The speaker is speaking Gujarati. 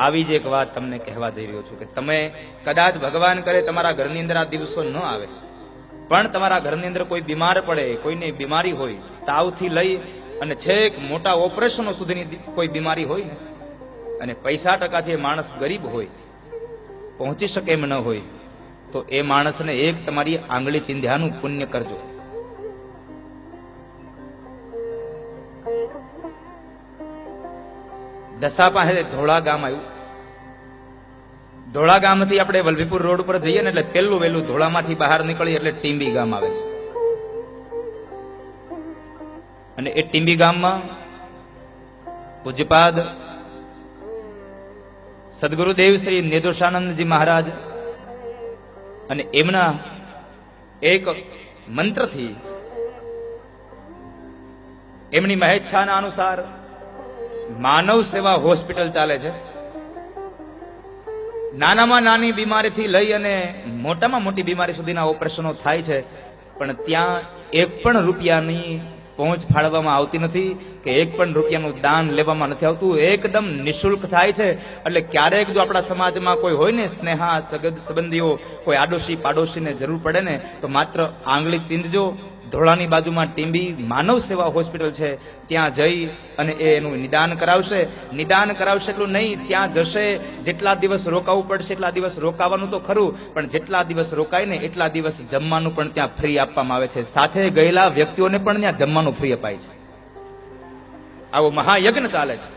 આવી જ એક વાત તમને કહેવા જઈ રહ્યો છું કે તમે કદાચ ભગવાન કરે તમારા ઘરની અંદર આ દિવસો ન આવે, પણ તમારા ઘરની અંદર કોઈ બીમાર પડે, કોઈની બીમારી હોય, તાવથી લઈ અને છેક મોટા ઓપરેશનો સુધીની કોઈ બીમારી હોય ને, અને પૈસા ટકાથી માણસ ગરીબ હોય, પહોંચી શકે એમ ન હોય, તો એ માણસને એક તમારી આંગળી ચીંધ્યાનું પુણ્ય કરજો. દસા પાસે ધોળા ગામ આવ્યું. ધોળા ગામથી આપણે વલભીપુર રોડ ઉપર જઈએ ને એટલે પેલું વહેલું ધોળામાંથી બહાર નીકળીએ એટલે ટીંબી ગામ આવે છે. અને એ ટીંબી ગામમાં પૂજ્યપાદ સદગુરુદેવ શ્રી નિર્દોષાનંદજી મહારાજ અને એમના એક મંત્રથી એમની મહેચ્છાના અનુસાર માનવ સેવા હોસ્પિટલ ચાલે છે. નાનામાં નાની બીમારીથી લઈ અને મોટામાં મોટી બીમારી સુધીના ઓપરેશનો થાય છે, પણ ત્યાં એક પણ રૂપિયાની પહોંચ ફાળવવામાં આવતી નથી કે એક પણ રૂપિયાનું દાન લેવામાં નથી આવતું. એકદમ નિઃશુલ્ક થાય છે. એટલે ક્યારેક જો આપણા સમાજમાં કોઈ હોય ને સ્નેહા સંબંધીઓ, કોઈ આડોશી પાડોશીને જરૂર પડે ને તો માત્ર આંગળી ચીંધજો. ધોળાની બાજુમાં ટીંબી માનવ સેવા હોસ્પિટલ છે, ત્યાં જઈ અને એનું નિદાન કરાવશે. નિદાન કરાવશે એટલું નહીં, ત્યાં જશે, જેટલા દિવસ રોકાવું પડશે એટલા દિવસ રોકાવાનું તો ખરું, પણ જેટલા દિવસ રોકાય ને એટલા દિવસ જમવાનું પણ ત્યાં ફ્રી આપવામાં આવે છે. સાથે ગયેલા વ્યક્તિઓને પણ ત્યાં જમવાનું ફ્રી અપાય છે. આવો મહાયજ્ઞ ચાલે છે.